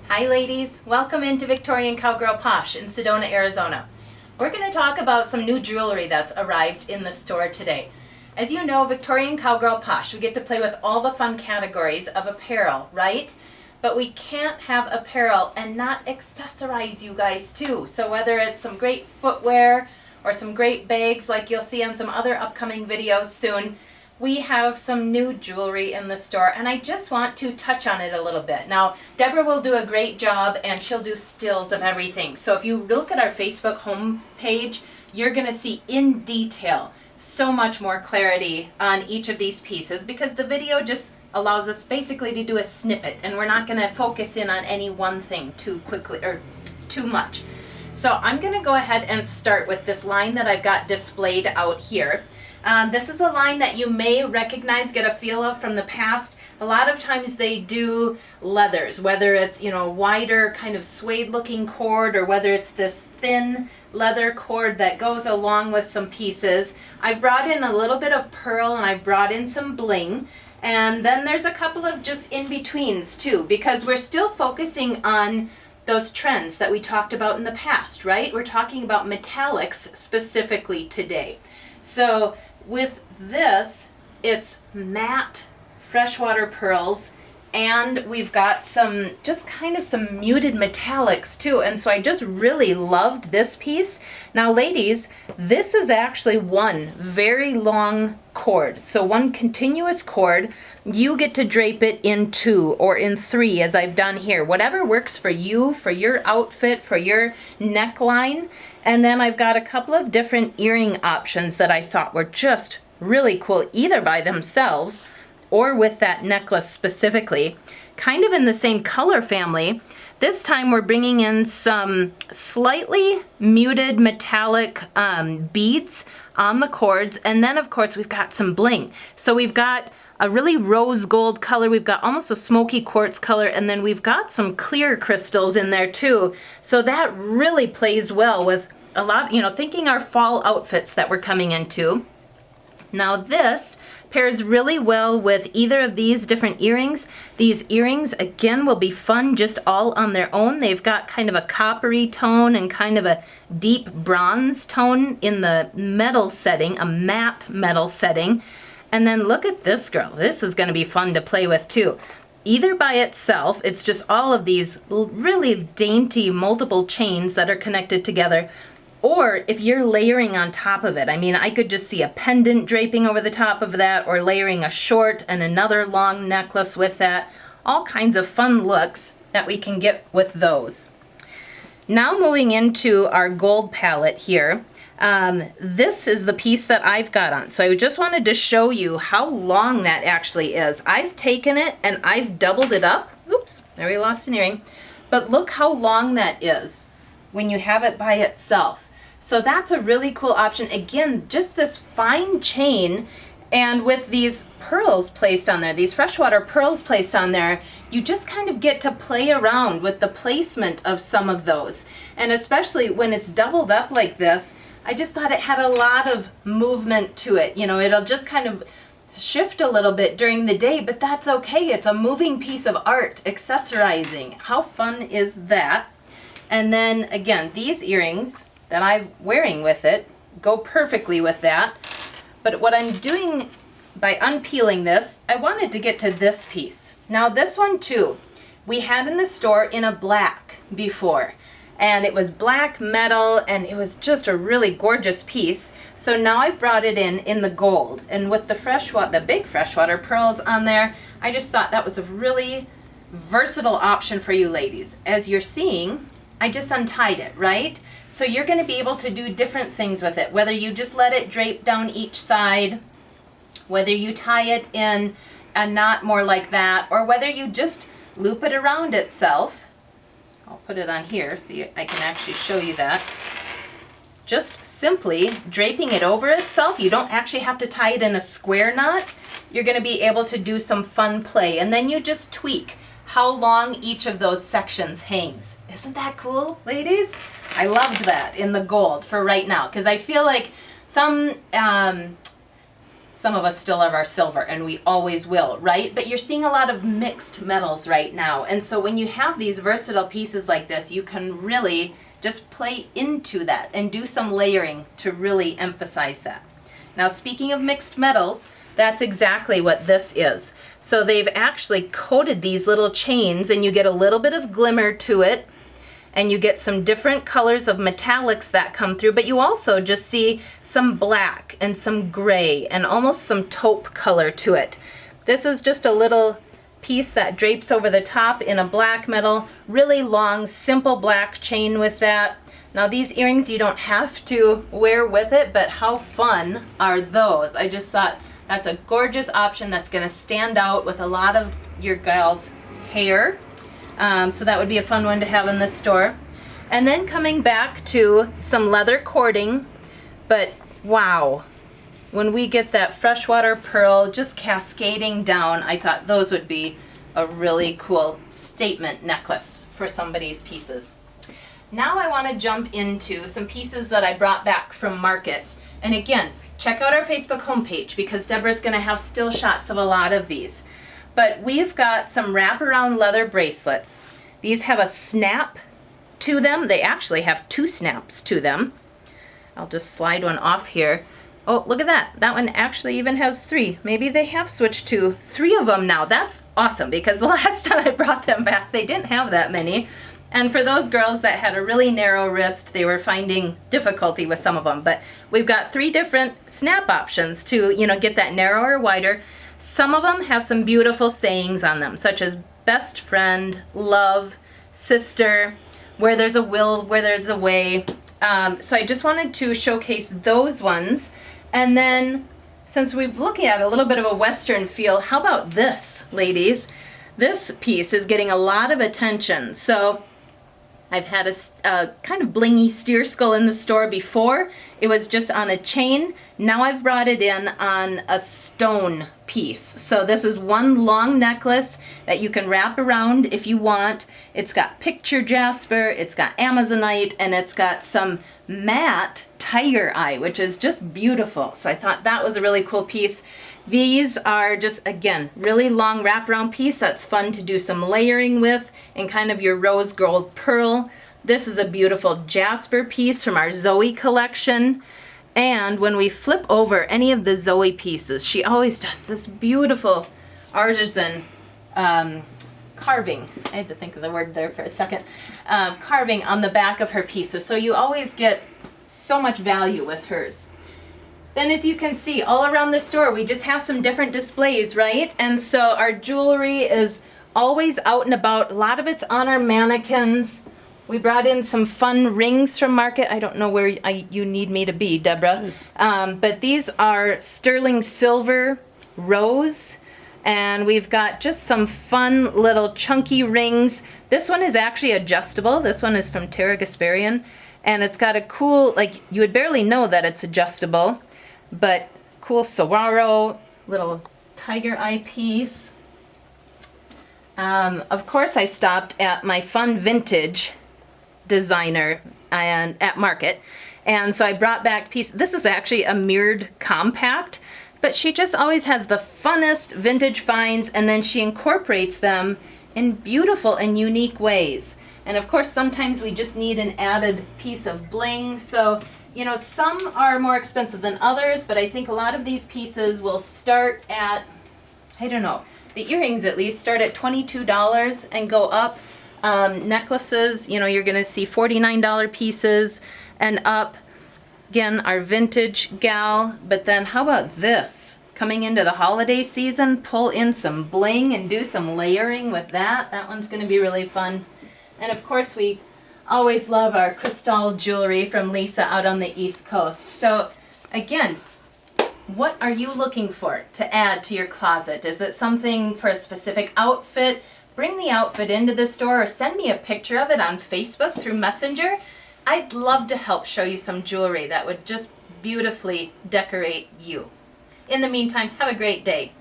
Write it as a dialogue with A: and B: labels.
A: Hi ladies, welcome into Victorian Cowgirl Posh in Sedona, Arizona. We're going to talk about some new jewelry that's arrived in the store today. As you know, Victorian Cowgirl Posh, we get to play with all the fun categories of apparel, right? But we can't have apparel and not accessorize you guys too. So whether it's some great footwear or some great bags like you'll see on some other upcoming videos soon, we have some new jewelry in the store, and I just want to touch on it a little bit. Now, Deborah will do a great job, and she'll do stills of everything. So if you look at our Facebook home page, you're going to see in detail so much more clarity on each of these pieces, because the video just allows us basically to do a snippet, and we're not going to focus in on any one thing too quickly or too much. So I'm going to go ahead and start with this line that I've got displayed out here. This is a line that you may recognize, get a feel of from the past. A lot of times they do leathers, whether it's, wider kind of suede looking cord, or whether it's this thin leather cord that goes along with some pieces. I've brought in a little bit of pearl, and I've brought in some bling. And then there's a couple of just in-betweens too, because we're still focusing on those trends that we talked about in the past, right? We're talking about metallics specifically today. So with this, it's matte freshwater pearls, and we've got some just kind of some muted metallics too. And so I just really loved this piece. Now ladies, this is actually one very long cord. So one continuous cord. You get to drape it in 2 or in 3 as I've done here. Whatever works for you, for your outfit, for your neckline. And then I've got a couple of different earring options that I thought were just really cool, either by themselves or with that necklace specifically. Kind of in the same color family. This time we're bringing in some slightly muted metallic beads on the cords. And then of course we've got some bling. So we've got a really rose gold color, we've got almost a smoky quartz color, and then we've got some clear crystals in there too. So that really plays well with a lot, thinking our fall outfits that we're coming into. Now this pairs really well with either of these different earrings. These earrings, again, will be fun just all on their own. They've got kind of a coppery tone and kind of a deep bronze tone in the metal setting, a matte metal setting. And then look at this girl. This is going to be fun to play with too. Either by itself, it's just all of these really dainty multiple chains that are connected together, or if you're layering on top of it. I mean, I could just see a pendant draping over the top of that, or layering a short and another long necklace with that. All kinds of fun looks that we can get with those. Now moving into our gold palette here. This is the piece that I've got on. So I just wanted to show you how long that actually is. I've taken it and I've doubled it up. Oops, there we lost an earring. But look how long that is when you have it by itself. So that's a really cool option. Again, just this fine chain, and with these pearls placed on there, these freshwater pearls placed on there, you just kind of get to play around with the placement of some of those. And especially when it's doubled up like this, I just thought it had a lot of movement to it. It'll just kind of shift a little bit during the day, but that's okay. It's a moving piece of art, accessorizing. How fun is that? And then again, these earrings that I'm wearing with it go perfectly with that. But what I'm doing by unpeeling this, I wanted to get to this piece. Now this one too, we had in the store in a black before. And it was black metal, and it was just a really gorgeous piece. So now I've brought it in the gold. And with the big freshwater pearls on there, I just thought that was a really versatile option for you ladies. As you're seeing, I just untied it, right? So you're going to be able to do different things with it, whether you just let it drape down each side, whether you tie it in a knot more like that, or whether you just loop it around itself. I'll put it on here so I can actually show you that. Just simply draping it over itself. You don't actually have to tie it in a square knot. You're going to be able to do some fun play, and then you just tweak how long each of those sections hangs. Isn't that cool, ladies? I loved that in the gold for right now, because I feel like some some of us still have our silver, and we always will, right? But you're seeing a lot of mixed metals right now. And so when you have these versatile pieces like this, you can really just play into that and do some layering to really emphasize that. Now, speaking of mixed metals, that's exactly what this is. So they've actually coated these little chains, and you get a little bit of glimmer to it, and you get some different colors of metallics that come through, but you also just see some black and some gray and almost some taupe color to it. This is just a little piece that drapes over the top in a black metal, really long, simple black chain with that. Now these earrings you don't have to wear with it, but how fun are those? I just thought that's a gorgeous option that's gonna stand out with a lot of your gals' hair. So that would be a fun one to have in the store. And then coming back to some leather cording, but wow, when we get that freshwater pearl just cascading down, I thought those would be a really cool statement necklace for somebody's pieces. Now I want to jump into some pieces that I brought back from market. And again, check out our Facebook homepage because Deborah's going to have still shots of a lot of these. But we've got some wraparound leather bracelets. These have a snap to them. They actually have 2 snaps to them. I'll just slide one off here. Oh, look at that. That one actually even has 3. Maybe they have switched to 3 of them now. That's awesome because the last time I brought them back, they didn't have that many. And for those girls that had a really narrow wrist, they were finding difficulty with some of them. But we've got 3 different snap options to, get that narrower or wider. Some of them have some beautiful sayings on them, such as best friend, love, sister, where there's a will, where there's a way. So I just wanted to showcase those ones. And then, since we've looked at a little bit of a Western feel, how about this, ladies? This piece is getting a lot of attention. So I've had a kind of blingy steer skull in the store before. It was just on a chain. Now I've brought it in on a stone piece. So this is one long necklace that you can wrap around if you want. It's got picture jasper, it's got amazonite, and it's got some matte tiger eye, which is just beautiful. So I thought that was a really cool piece. These are just, again, really long wraparound piece that's fun to do some layering with and kind of your rose gold pearl. This is a beautiful jasper piece from our Zoe collection. And when we flip over any of the Zoe pieces, she always does this beautiful artisan carving. I had to think of the word there for a second. Carving on the back of her pieces. So you always get so much value with hers. Then as you can see, all around the store, we just have some different displays, right? And so our jewelry is always out and about. A lot of it's on our mannequins. We brought in some fun rings from market. I don't know where you need me to be, Deborah. But these are sterling silver rose. And we've got just some fun little chunky rings. This one is actually adjustable. This one is from Tara Gasparian. And it's got a cool, you would barely know that it's adjustable. But cool saguaro, little tiger eye piece. Of course, I stopped at my fun vintage designer and at market, and so I brought back piece. This is actually a mirrored compact, but she just always has the funnest vintage finds, and then she incorporates them in beautiful and unique ways. And of course, sometimes we just need an added piece of bling. So some are more expensive than others, but I think a lot of these pieces will start at, I don't know, the earrings at least start at $22 and go up. Necklaces, you're going to see $49 pieces and up. Again, our vintage gal. But then how about this? Coming into the holiday season, pull in some bling and do some layering with that. That one's going to be really fun. And of course, we always love our crystal jewelry from Lisa out on the East Coast. So again, what are you looking for to add to your closet? Is it something for a specific outfit? Bring the outfit into the store or send me a picture of it on Facebook through Messenger. I'd love to help show you some jewelry that would just beautifully decorate you. In the meantime, have a great day.